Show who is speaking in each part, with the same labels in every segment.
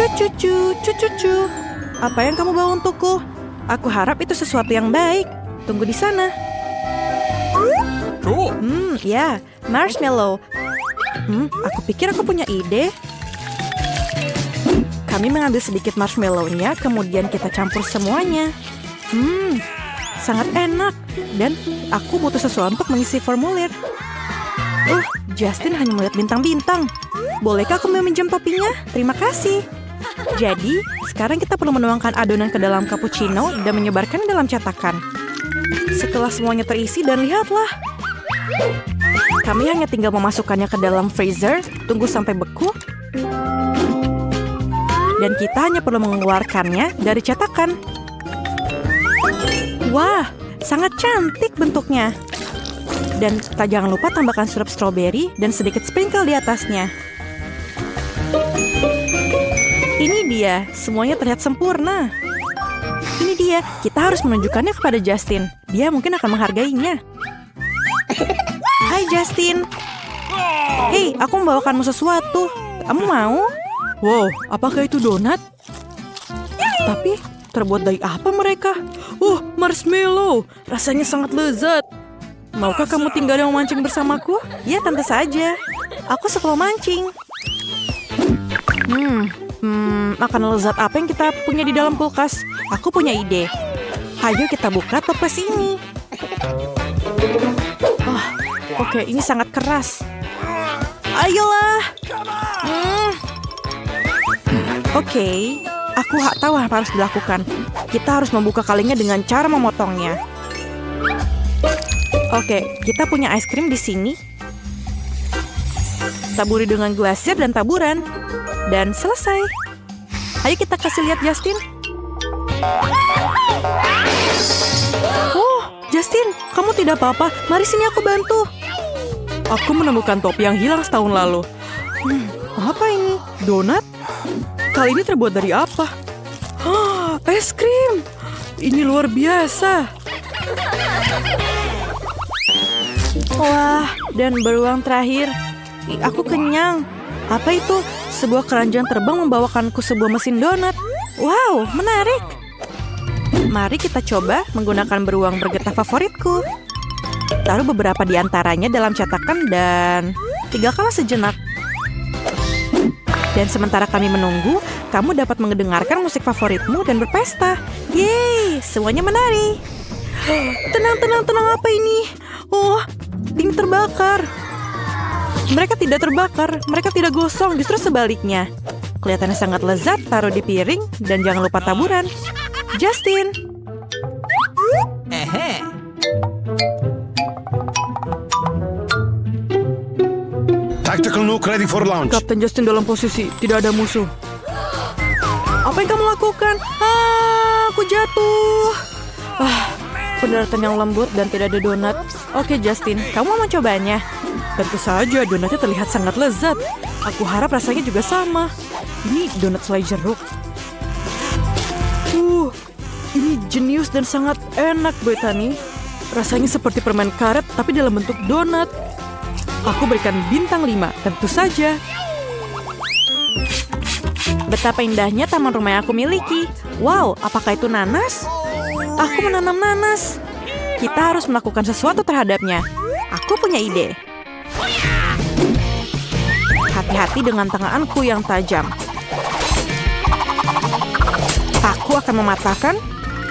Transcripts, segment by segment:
Speaker 1: Cucu, cucu. Apa yang kamu bawa untukku? Aku harap itu sesuatu yang baik. Tunggu di sana. Ya, marshmallow. Aku pikir aku punya ide. Kami mengambil sedikit marshmallow-nya, kemudian kita campur semuanya. Sangat enak. Dan aku butuh sesuatu untuk mengisi formulir. Justin hanya melihat bintang-bintang. Bolehkah aku meminjam topinya? Terima kasih. Jadi, sekarang kita perlu menuangkan adonan ke dalam cappuccino dan menyebarkan dalam cetakan. Setelah semuanya terisi dan lihatlah. Kami hanya tinggal memasukkannya ke dalam freezer, tunggu sampai beku. Dan kita hanya perlu mengeluarkannya dari cetakan. Wah, sangat cantik bentuknya. Dan jangan lupa tambahkan sirup stroberi dan sedikit sprinkle di atasnya. Ini dia, semuanya terlihat sempurna. Ini dia, kita harus menunjukkannya kepada Justin. Dia mungkin akan menghargainya. Hai Justin. Hei, aku membawakanmu sesuatu. Kamu mau? Wow, apakah itu donat? Tapi, terbuat dari apa mereka? Marshmallow. Rasanya sangat lezat. Maukah kamu tinggal dan memancing bersamaku? Ya, tentu saja. Aku suka memancing. Makanan lezat apa yang kita punya di dalam kulkas? Aku punya ide. Ayo kita buka toples ini. Oke, ini sangat keras. Ayolah. Oke, aku tahu apa harus dilakukan. Kita harus membuka kalengnya dengan cara memotongnya. Oke, kita punya es krim di sini. Taburi dengan glasir dan taburan. Dan selesai. Ayo kita kasih lihat Justin. Justin, kamu tidak apa-apa. Mari sini aku bantu. Aku menemukan topi yang hilang setahun lalu. Apa ini? Donat? Kali ini terbuat dari apa? Es krim. Ini luar biasa. Wah, dan beruang terakhir. Aku kenyang. Apa itu? Sebuah keranjang terbang membawakanku sebuah mesin donat. Wow, menarik. Mari kita coba menggunakan beruang bergetah favoritku. Taruh beberapa di antaranya dalam cetakan dan tinggalkanlah sejenak. Dan sementara kami menunggu, kamu dapat mendengarkan musik favoritmu dan berpesta. Yeay, semuanya menari. Tenang, apa ini? Ini terbakar. Mereka tidak terbakar, mereka tidak gosong, justru sebaliknya. Kelihatannya sangat lezat, taruh di piring, dan jangan lupa taburan. Justin.
Speaker 2: Tactical nuke ready for launch.
Speaker 1: Kapten Justin dalam posisi, tidak ada musuh. Apa yang kamu lakukan? Aku jatuh. Pendaratan yang lembut dan tidak ada donat. Oke Justin, kamu mau mencobanya? Tentu saja, donatnya terlihat sangat lezat. Aku harap rasanya juga sama. Ini donat selai jeruk. Ini jenius dan sangat enak, Bethany. Rasanya seperti permen karet, tapi dalam bentuk donat. Aku berikan bintang 5, tentu saja. Betapa indahnya taman rumah yang aku miliki. Wow, apakah itu nanas? Aku menanam nanas. Kita harus melakukan sesuatu terhadapnya. Aku punya ide. Hati-hati dengan tanganku yang tajam. Aku akan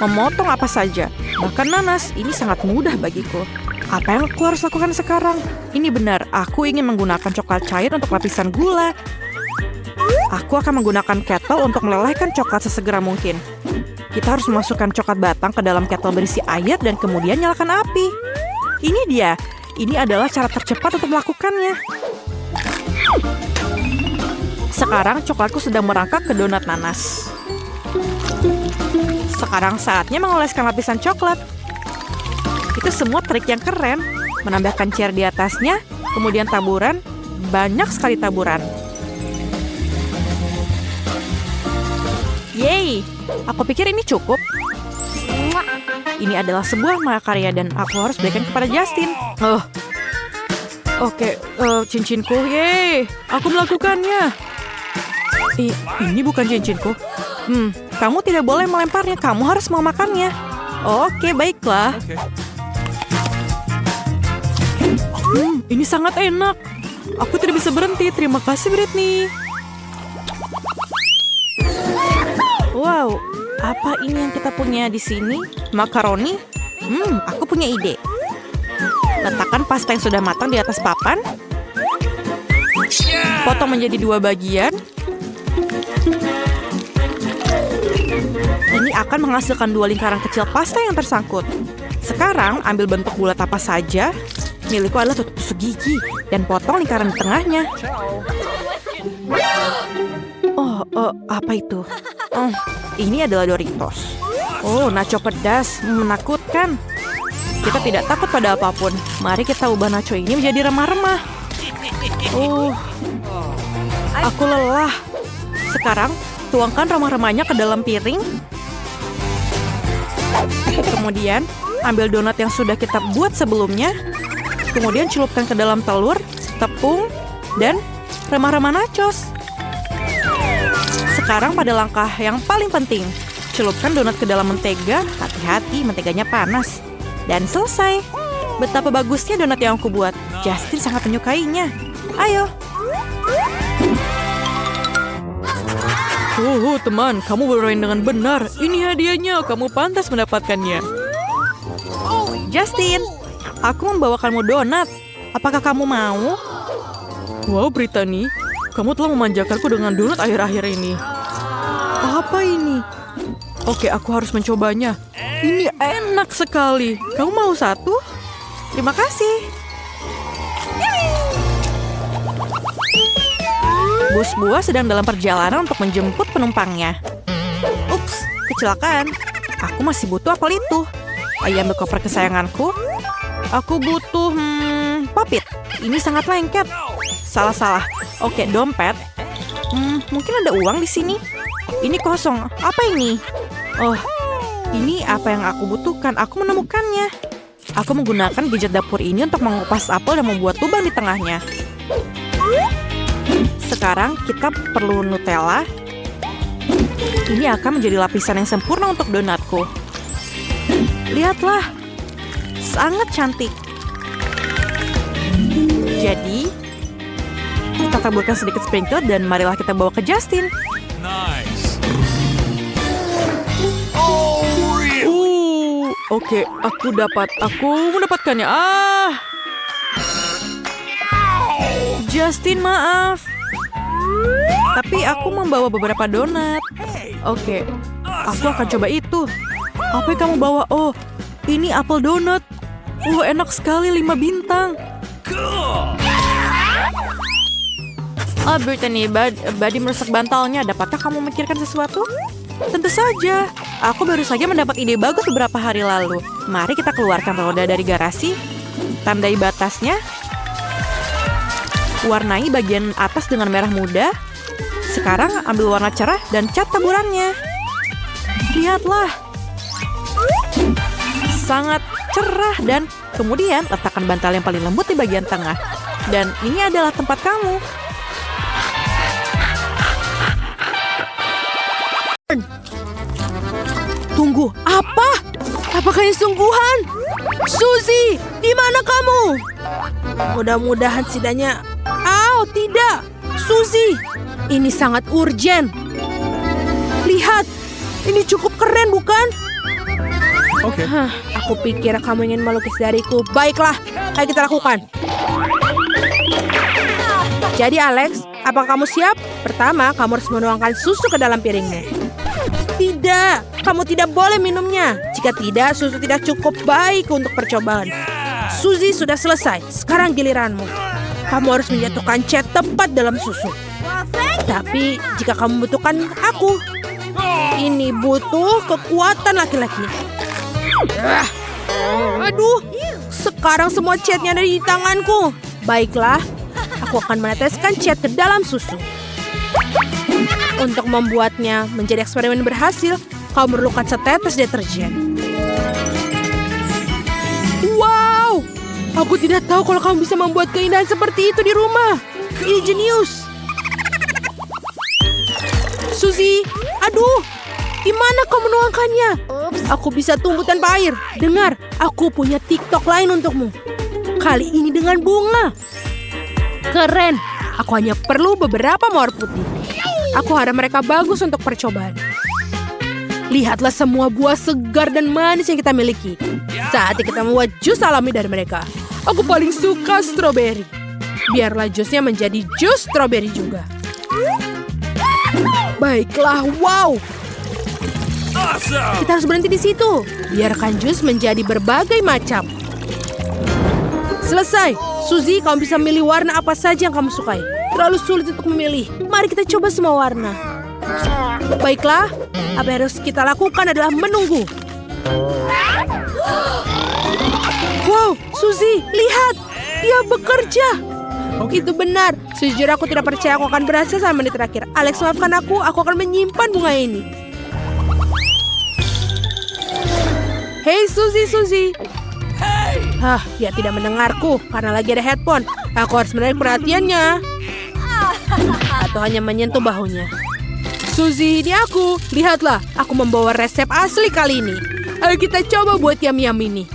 Speaker 1: memotong apa saja. Bahkan nanas, ini sangat mudah bagiku. Apa yang aku harus lakukan sekarang? Ini benar, aku ingin menggunakan coklat cair untuk lapisan gula. Aku akan menggunakan kettle untuk melelehkan coklat sesegera mungkin. Kita harus memasukkan coklat batang ke dalam kettle berisi air dan kemudian nyalakan api. Ini dia. Ini adalah cara tercepat untuk melakukannya. Sekarang coklatku sedang merangkak ke donat nanas. Sekarang saatnya mengoleskan lapisan coklat. Itu semua trik yang keren. Menambahkan cair di atasnya, kemudian taburan, banyak sekali taburan. Yeay, aku pikir ini cukup. Ini adalah sebuah mahakarya dan aku harus berikan kepada Justin. Oke, cincinku, yeay, aku melakukannya. Ini bukan cincinku. Kamu tidak boleh melemparnya, kamu harus memakannya. Oke, baiklah. Ini sangat enak. Aku tidak bisa berhenti. Terima kasih, Britney. Wow, apa ini yang kita punya di sini? Makaroni? Aku punya ide. Letakkan pasta yang sudah matang di atas papan. Potong menjadi 2 bagian. Ini akan menghasilkan 2 lingkaran kecil pasta yang tersangkut. Sekarang ambil bentuk bulat apa saja. Milikku adalah tusuk gigi dan potong lingkaran di tengahnya. Apa itu? Ini adalah Doritos. Nacho pedas, menakutkan. Kita tidak takut pada apapun. Mari kita ubah nacho ini menjadi remah-remah. Aku lelah. Sekarang, tuangkan remah-remahnya ke dalam piring. Kemudian, ambil donat yang sudah kita buat sebelumnya. Kemudian celupkan ke dalam telur, tepung, dan remah-remah nachos. Sekarang pada langkah yang paling penting. Celupkan donat ke dalam mentega. Hati-hati, menteganya panas. Dan selesai. Betapa bagusnya donat yang aku buat. Justin sangat menyukainya. Ayo. Teman, kamu bermain dengan benar. Ini hadiahnya, kamu pantas mendapatkannya. Justin, aku membawakanmu donat. Apakah kamu mau? Wow, Brittany, kamu telah memanjakanku dengan donat akhir-akhir ini. Apa ini? Oke, aku harus mencobanya. Ini enak sekali. Kamu mau satu? Terima kasih. Bus buah sedang dalam perjalanan untuk menjemput penumpangnya. Ups, kecelakaan. Aku masih butuh apel itu. Ayo ambil koper kesayanganku. Aku butuh, popit. Ini sangat lengket. Salah. Oke, dompet. Mungkin ada uang di sini. Ini kosong. Apa ini? Ini apa yang aku butuhkan. Aku menemukannya. Aku menggunakan gadget dapur ini untuk mengupas apel dan membuat lubang di tengahnya. Sekarang kita perlu Nutella. Ini akan menjadi lapisan yang sempurna untuk donatku. Lihatlah. Sangat cantik. Jadi, kita taburkan sedikit sprinkle dan marilah kita bawa ke Justin.
Speaker 2: Nice.
Speaker 1: Oke, aku mendapatkannya. Justin, maaf. Tapi aku membawa beberapa donat. Oke, aku akan coba itu. Apa yang kamu bawa? Ini apel donat. Enak sekali, 5 bintang. Brittany, Buddy merusak bantalnya. Dapatkah kamu memikirkan sesuatu? Tentu saja. Aku baru saja mendapat ide bagus beberapa hari lalu. Mari kita keluarkan roda dari garasi. Tandai batasnya. Warnai bagian atas dengan merah muda. Sekarang ambil warna cerah dan cat taburannya. Lihatlah. Sangat cerah dan kemudian letakkan bantal yang paling lembut di bagian tengah. Dan ini adalah tempat kamu. Tunggu, apa? Apakah ini sungguhan? Suzy, di mana kamu? Mudah-mudahan setidaknya... tidak. Suzy, ini sangat urgen. Lihat, ini cukup keren, bukan?
Speaker 2: Oke.
Speaker 3: Aku pikir kamu ingin melukis dariku. Baiklah, ayo kita lakukan. Jadi Alex, apakah kamu siap? Pertama, kamu harus menuangkan susu ke dalam piringmu. Tidak, kamu tidak boleh minumnya. Jika tidak, susu tidak cukup baik untuk percobaan. Suzy sudah selesai, sekarang giliranmu. Kamu harus menjatuhkan cat tepat dalam susu. Tapi jika kamu membutuhkan aku, ini butuh kekuatan laki-laki. Aduh, sekarang semua catnya ada di tanganku. Baiklah, aku akan meneteskan cat ke dalam susu. Untuk membuatnya menjadi eksperimen berhasil, kau memerlukan setetes deterjen. Wow, aku tidak tahu kalau kamu bisa membuat keindahan seperti itu di rumah. Ini jenius. Suzy, aduh, di mana kau menuangkannya? Aku bisa tumbuh tanpa air. Dengar, aku punya TikTok lain untukmu. Kali ini dengan bunga. Keren. Aku hanya perlu beberapa mawar putih. Aku harap mereka bagus untuk percobaan. Lihatlah semua buah segar dan manis yang kita miliki. Saatnya kita membuat jus alami dari mereka. Aku paling suka stroberi. Biarlah jusnya menjadi jus stroberi juga. Baiklah, wow.
Speaker 2: Awesome!
Speaker 3: Kita harus berhenti di situ. Biarkan jus menjadi berbagai macam. Selesai. Suzy, kamu bisa milih warna apa saja yang kamu sukai. Terlalu sulit untuk memilih. Mari kita coba semua warna. Baiklah, apa yang harus kita lakukan adalah menunggu. Wow, Suzy, lihat. Dia bekerja. Itu benar. Sejujurnya aku tidak percaya aku akan berhasil sampai menit terakhir. Alex, maafkan aku akan menyimpan bunga ini. Hei Suzy. Dia tidak mendengarku karena lagi ada headphone. Aku harus menarik perhatiannya. Atau hanya menyentuh bahunya. Suzy, ini aku. Lihatlah, aku membawa resep asli kali ini. Ayo kita coba buat yam-yam ini.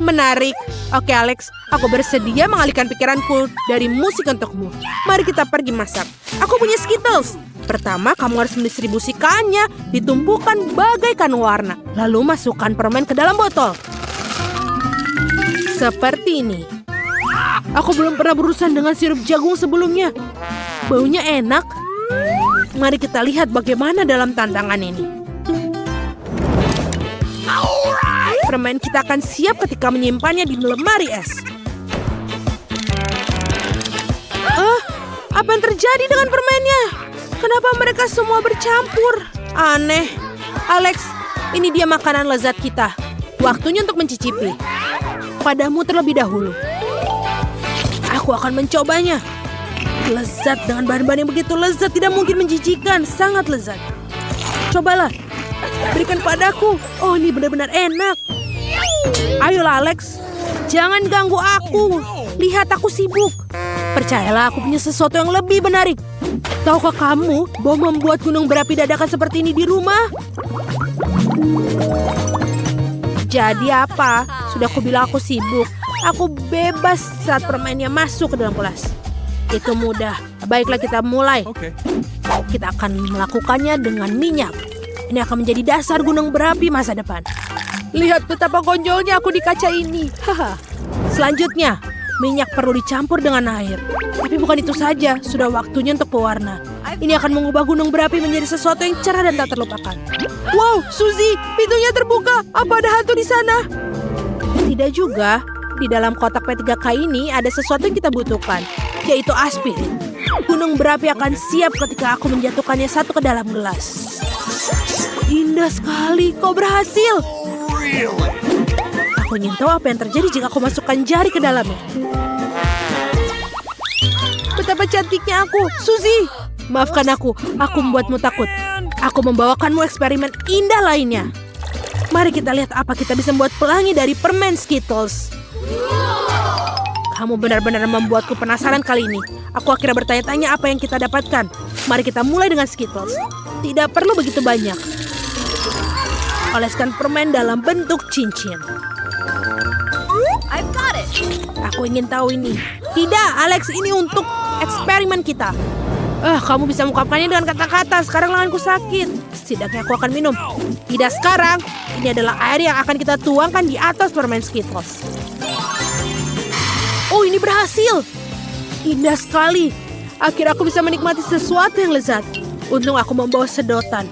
Speaker 3: Menarik. Oke Alex, aku bersedia mengalihkan pikiranku dari musik untukmu. Mari kita pergi masak. Aku punya Skittles. Pertama, kamu harus mendistribusikannya, ditumpukan bagaikan warna. Lalu masukkan permen ke dalam botol. Seperti ini. Aku belum pernah berurusan dengan sirup jagung sebelumnya. Baunya enak. Mari kita lihat bagaimana dalam tantangan ini. Permen kita akan siap ketika menyimpannya di lemari es. Apa yang terjadi dengan permennya? Kenapa mereka semua bercampur? Aneh. Alex, ini dia makanan lezat kita. Waktunya untuk mencicipi. Padamu terlebih dahulu. Aku akan mencobanya. Lezat dengan bahan-bahan yang begitu lezat. Tidak mungkin menjijikan. Sangat lezat. Cobalah. Berikan padaku. Oh, ini benar-benar enak. Ayolah Alex. Jangan ganggu aku. Lihat aku sibuk. Percayalah aku punya sesuatu yang lebih menarik. Tahukah kamu bahwa membuat gunung berapi dadakan seperti ini di rumah? Jadi apa? Sudah aku bilang aku sibuk. Aku bebas saat permennya masuk ke dalam kelas. Itu mudah. Baiklah kita mulai.
Speaker 2: Okay.
Speaker 3: Kita akan melakukannya dengan minyak. Ini akan menjadi dasar gunung berapi masa depan. Lihat betapa gonjolnya aku di kaca ini. Selanjutnya, minyak perlu dicampur dengan air. Tapi bukan itu saja, sudah waktunya untuk pewarna. Ini akan mengubah gunung berapi menjadi sesuatu yang cerah dan tak terlupakan. Wow, Suzy, pintunya terbuka. Apa ada hantu di sana? Tidak juga. Di dalam kotak P3K ini ada sesuatu yang kita butuhkan, yaitu aspirin. Gunung berapi akan siap ketika aku menjatuhkannya satu ke dalam gelas. Indah sekali, kau berhasil. Aku ingin tahu apa yang terjadi jika aku masukkan jari ke dalamnya. Betapa cantiknya aku, Suzy. Maafkan aku membuatmu takut. Aku membawakanmu eksperimen indah lainnya. Mari kita lihat apa kita bisa membuat pelangi dari permen Skittles. Kamu benar-benar membuatku penasaran kali ini. Aku akhirnya bertanya-tanya apa yang kita dapatkan. Mari kita mulai dengan Skittles. Tidak perlu begitu banyak. Oleskan permen dalam bentuk cincin.
Speaker 4: I've got it.
Speaker 3: Aku ingin tahu ini. Tidak, Alex, ini untuk eksperimen kita. Kamu bisa mengungkapkannya dengan kata-kata. Sekarang lenganku sakit. Setidaknya aku akan minum. Tidak sekarang. Ini adalah air yang akan kita tuangkan di atas permen Skittles. Oh, ini berhasil. Indah sekali. Akhirnya aku bisa menikmati sesuatu yang lezat. Untung aku membawa sedotan.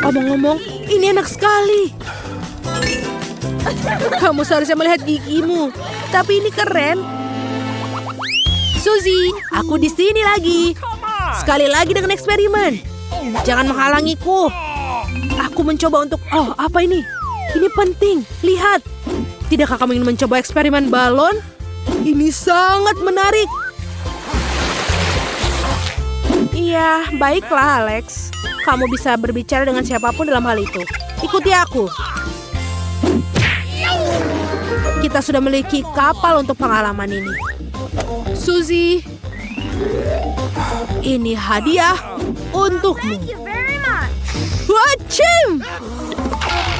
Speaker 3: Omong-omong, ini enak sekali. Kamu seharusnya melihat gigimu. Tapi ini keren. Suzy, aku di sini lagi. Sekali lagi dengan eksperimen. Jangan menghalangiku. Aku mencoba untuk... Oh, apa ini? Ini penting. Lihat. Tidakkah kamu ingin mencoba eksperimen balon? Ini sangat menarik. Iya, baiklah Alex. Kamu bisa berbicara dengan siapapun dalam hal itu. Ikuti aku. Kita sudah memiliki kapal untuk pengalaman ini. Suzy. Ini hadiah untukmu. Wacim!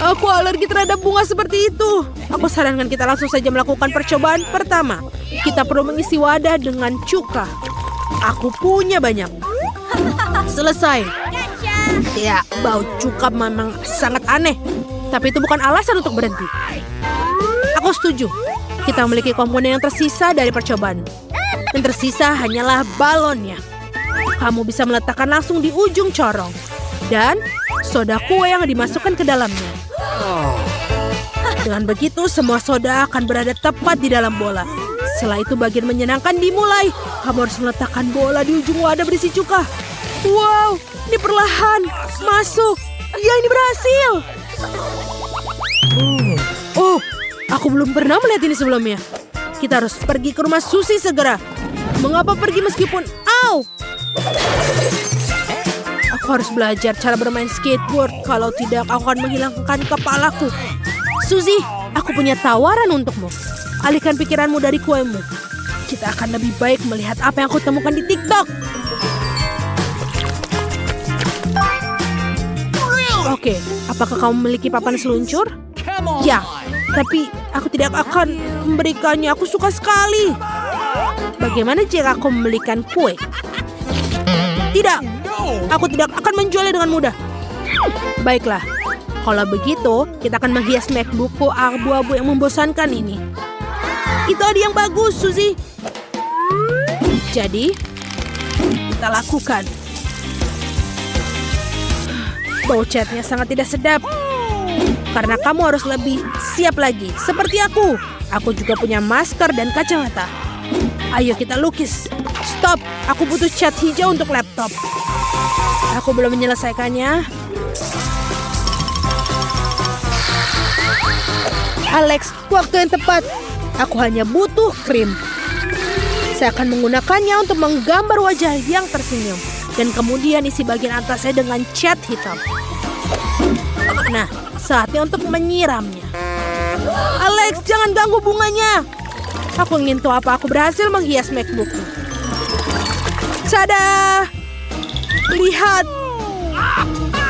Speaker 3: Aku alergi terhadap bunga seperti itu. Aku sarankan kita langsung saja melakukan percobaan pertama. Kita perlu mengisi wadah dengan cuka. Aku punya banyak. Selesai. Ya, bau cuka memang sangat aneh. Tapi itu bukan alasan untuk berhenti. Aku setuju. Kita memiliki komponen yang tersisa dari percobaan. Yang tersisa hanyalah balonnya. Kamu bisa meletakkan langsung di ujung corong. Dan soda kue yang dimasukkan ke dalamnya. Dengan begitu, semua soda akan berada tepat di dalam bola. Setelah itu bagian menyenangkan dimulai. Kamu harus meletakkan bola di ujung wadah berisi cuka. Wow, ini perlahan masuk. Ya, ini berhasil. Oh, aku belum pernah melihat ini sebelumnya. Kita harus pergi ke rumah Susie segera. Mengapa pergi meskipun... Au! Aku harus belajar cara bermain skateboard. Kalau tidak, aku akan menghilangkan kepalaku. Susie, aku punya tawaran untukmu. Alihkan pikiranmu dari kuemu. Kita akan lebih baik melihat apa yang aku temukan di TikTok. Oke, apakah kamu memiliki papan seluncur? Ya, tapi aku tidak akan memberikannya. Aku suka sekali. Bagaimana jika aku membelikan kue? Tidak, aku tidak akan menjualnya dengan mudah. Baiklah, kalau begitu kita akan menghias MacBookku abu-abu yang membosankan ini. Itu ide yang bagus, Susie. Jadi, kita lakukan. Bau catnya sangat tidak sedap. Karena kamu harus lebih siap lagi. Seperti aku. Aku juga punya masker dan kacamata. Ayo kita lukis. Stop, aku butuh cat hijau untuk laptop. Aku belum menyelesaikannya. Alex, waktu yang tepat. Aku hanya butuh krim. Saya akan menggunakannya untuk menggambar wajah yang tersenyum. Dan kemudian isi bagian atasnya dengan cat hitam. Nah, saatnya untuk menyiramnya. Alex, jangan ganggu bunganya. Aku ingin tahu apa aku berhasil menghias MacBookku. Tada! Lihat.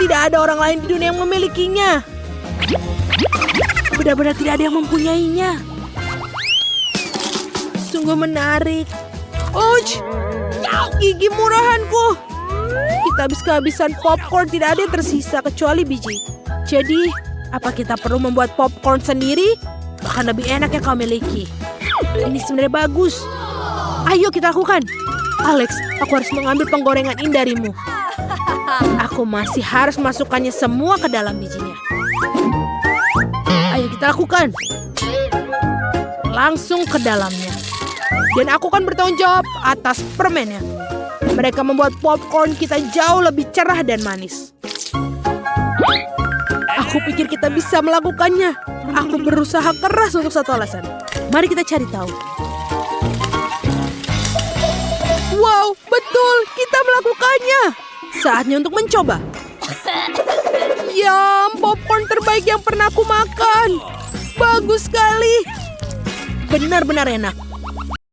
Speaker 3: Tidak ada orang lain di dunia yang memilikinya. Benar-benar tidak ada yang mempunyainya. Sungguh menarik. Ouch! Gigi murahanku. Kita habis kehabisan popcorn, tidak ada yang tersisa kecuali biji. Jadi, apa kita perlu membuat popcorn sendiri? Bahkan lebih enak yang kau miliki. Ini sebenarnya bagus. Ayo kita lakukan. Alex, aku harus mengambil penggorengan ini darimu. Aku masih harus masukkannya semua ke dalam bijinya. Ayo kita lakukan. Langsung ke dalamnya. Dan aku akan bertanggung jawab atas permennya. Mereka membuat popcorn kita jauh lebih cerah dan manis. Aku pikir kita bisa melakukannya. Aku berusaha keras untuk satu alasan. Mari kita cari tahu. Wow, betul. Kita melakukannya. Saatnya untuk mencoba. Yum, popcorn terbaik yang pernah aku makan. Bagus sekali. Benar-benar enak.